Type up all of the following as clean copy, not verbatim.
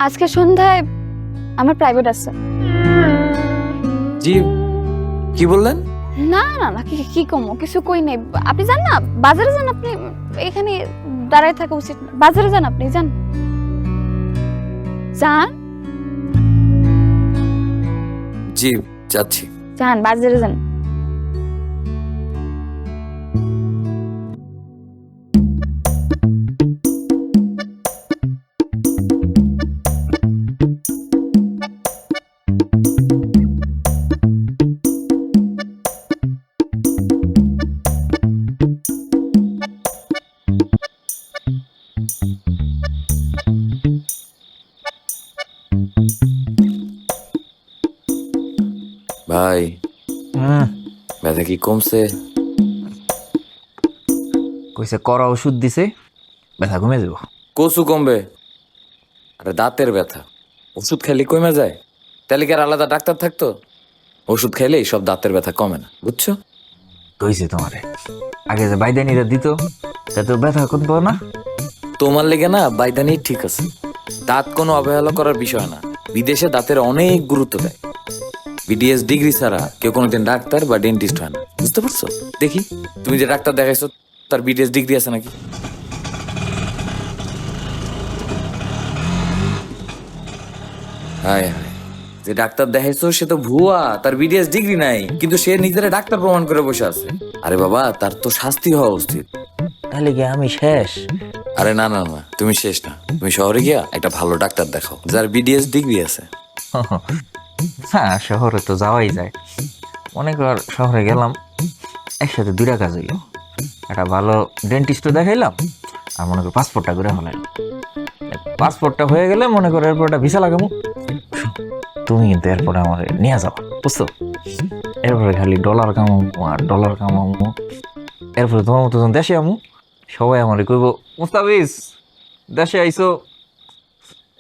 আজকে সন্ধ্যায় আমার প্রাইভেট আছে। জি, কি বললেন? না না না, কি কমো, কিছু কই নাই। আপনি যান না, বাজারে যান। আপনি এখানে দাঁড়ায় থাকা উচিত না। বাজারে যান, আপনি যান যান জি, যাচ্ছি। যান, বাজারে যান। ভাই, ব্যথা কি কমছে? কইছে করা ওষুধ দিছে, ব্যথা কমে যাব। কচু কমবে? আরে দাঁতের ব্যথা ওষুধ খাইলে কমে যায়? তাহলে কি আর আলাদা ডাক্তার থাকতো? ওষুধ খাইলেই সব দাঁতের ব্যথা কমে না, বুঝছো? কইছে তোমারে আগে যে বাইদানিটা দিত তাতে ব্যথা কমতো না। তোমার লেগে না বাইদানি ঠিক আছে। দাঁত কোনো অবহেলা করার বিষয় না। বিদেশে দাঁতের অনেক গুরুত্ব দেয়। বিডিএস ডিগ্রি ছাড়া কেউ কোনোদিন ডাক্তার বা ডেন্টিস্ট হয় না, বুঝতে পারছো? দেখি তুমি যে ডাক্তার দেখাইছো তার বিডিএস ডিগ্রি আছে নাকি? হায় হায়, যে ডাক্তার দেখাইছো সে তো ভুয়া, তার বিডিএস ডিগ্রি নাই, কিন্তু সে নিজেরা ডাক্তার প্রমাণ করে বসে আছে। আরে বাবা, তার তো শাস্তি হওয়া উচিত। তাহলে কি আমি শেষ? আরে না না না, তুমি শেষ না। তুমি শহরে গিয়া একটা ভালো ডাক্তার দেখাও যার বিডিএস ডিগ্রি আছে। হ্যাঁ, শহরে তো যাওয়াই যায়। মনে কর শহরে গেলাম, একসাথে দুইটা কাজ হইল। একটা ভালো ডেন্টিস্টও দেখাইলাম, আর মনে কর পাসপোর্টটা করে হলাইলাম। পাসপোর্টটা হয়ে গেলে মনে করো এরপর একটা ভিসা লাগামু। তুমি কিন্তু এরপরে আমার নিয়ে যাবা, বুঝছো? এরপরে খালি ডলার কামামু আর ডলার কামামু। এরপরে তোমার মতো যখন দেশে আমু, সবাই আমার কইব, মুস্তাফিজ দেশে আইসো,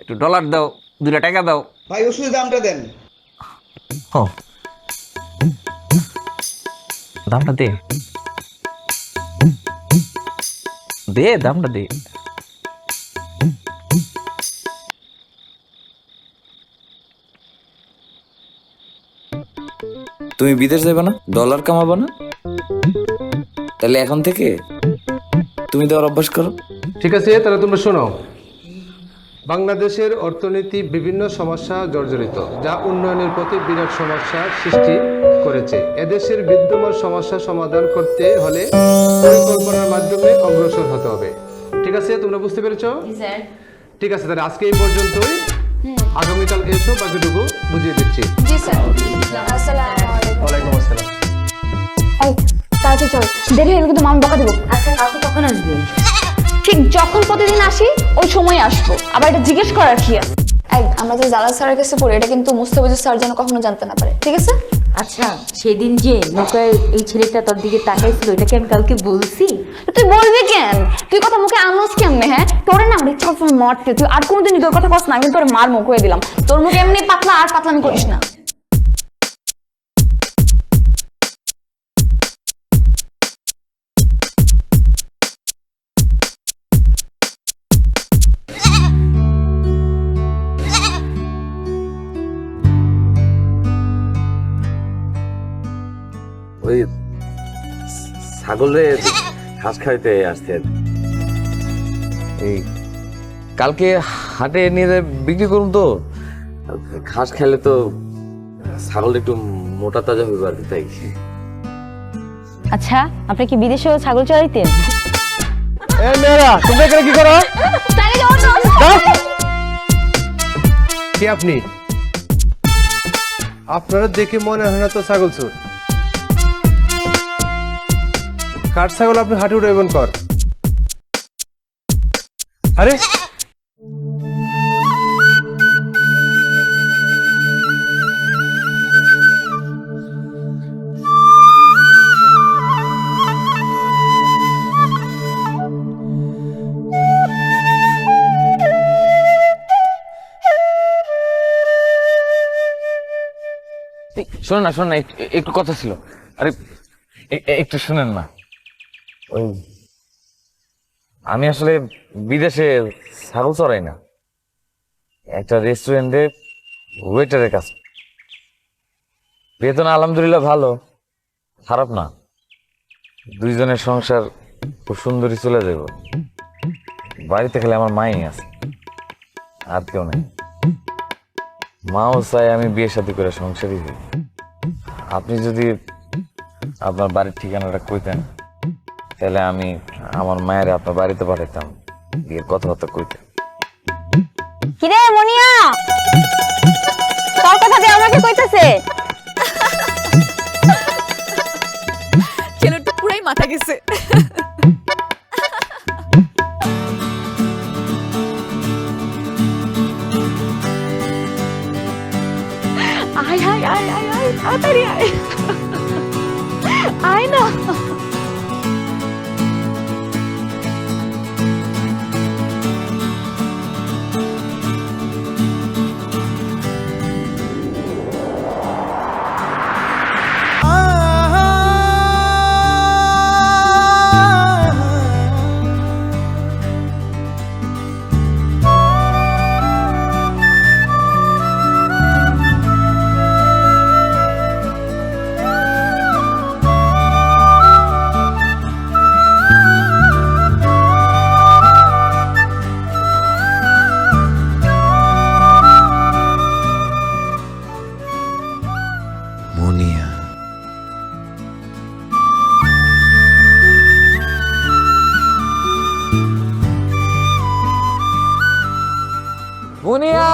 একটু ডলার দাও, 2টা টাকা দাও। ভাই ওষুধের দামটা দেন। ও, দামটা দে দে, দামটা দে। তুমি বিদেশ যাবে না, ডলার কামাবে না? তাহলে এখন থেকে তুমি দেওয়ার অভ্যাস করো। ঠিক আছে, তাহলে তোমরা শোনো। বাংলাদেশের অর্থনীতি বিভিন্ন সমস্যা জর্জরিত, যা উন্নয়নের প্রতি বিরাট সমস্যার সৃষ্টি করেছে। এদেশের বিদ্যমান সমস্যা সমাধান করতে হলে পরিকল্পনার মাধ্যমে অগ্রসর হতে হবে। ঠিক আছে, তোমরা বুঝতে পেরেছো? ঠিক আছে, তাহলে আজকে এই পর্যন্তই। আগামীকাল এসো, বাকিটুকু বুঝিয়ে দিচ্ছি। জি স্যার। আসসালামু আলাইকুম। ওয়ালাইকুম আসসালাম। এই তাড়াতাড়ি চল, দেরি হলে কিন্তু মামা বকা দেবো। আচ্ছা, কাকু কখন আসবে? ঠিক যখন প্রতিদিন আসি ওই সময় আসবো। আবার এটা জিজ্ঞেস করার কি আছে? এই আমরা যে জালাল স্যারের কাছে পড়ি, এটা কিন্তু মুস্তাফিজুর স্যার যেন কখনো জানতে না পারে, ঠিক আছে? আচ্ছা, সেদিন যে নৌকায় এই ছেলেটা তোর দিকে তাকাইছিল, এটাকে আমি কালকে বলছি। তুই বলবি কেন? তুই কথা মুখে আনস কেমনে? হ্যাঁ, তোরে না আমার ইচ্ছা করছে মারতে। তুই আর কোনোদিন তোর কথা কস না, আমি তোর মার মুখ হয়ে দিলাম। তোর মুখ এমনি পাতলা, আর পাতলামি করিস না। ওই ছাগলে ঘাস খাইতে আসছে। এই কালকে হাটে নিয়ে যায় বিক্রি করুন তো। ঘাস খেলে তো ছাগল একটু মোটা তাজা হইবে আর কি, তাই। আচ্ছা, আপনি কি বিদেশেও ছাগল চড়াইতেন? এই মেয়েরা, তোমরা এখানে কি করো? কে আপনি? আপনারা দেখে মনে হয় না তো ছাগল চোর। কার ছাগল আপনি হাঁটু উঠাইবেন কর? আরে শোনেন না, শোনেন না, একটু কথা ছিল। আরে একটু শুনেন না। ওই আমি আসলে বিদেশে ছাগল চড়াই না। একটা রেস্টুরেন্টে ওয়েটারের কাজ। বেতন আলহামদুলিল্লাহ ভালো, খারাপ না। দুইজনের সংসার খুব সুন্দরই চলে যাব। বাড়িতে খেলে আমার মাই আছে, আর কেউ নেই। মাও চাই আমি বিয়ে শাদী করে সংসারই হই। আপনি যদি আপনার বাড়ির ঠিকানাটা কইতেন, তাহলে আমি আমার মায়ের আপনার বাড়িতে পাঠাইতাম, বিয়ের কথাবার্তা কইতেন। কিরে মনিয়া, তোর কথা দিয়ে আমাকে কইতাছে। ছেলেটা পুরাই মাথা গেছে। আয় আয় আয় আয় আয়, তাড়াতাড়ি আয়, আয় না। মুনিয়া, মুনিয়া।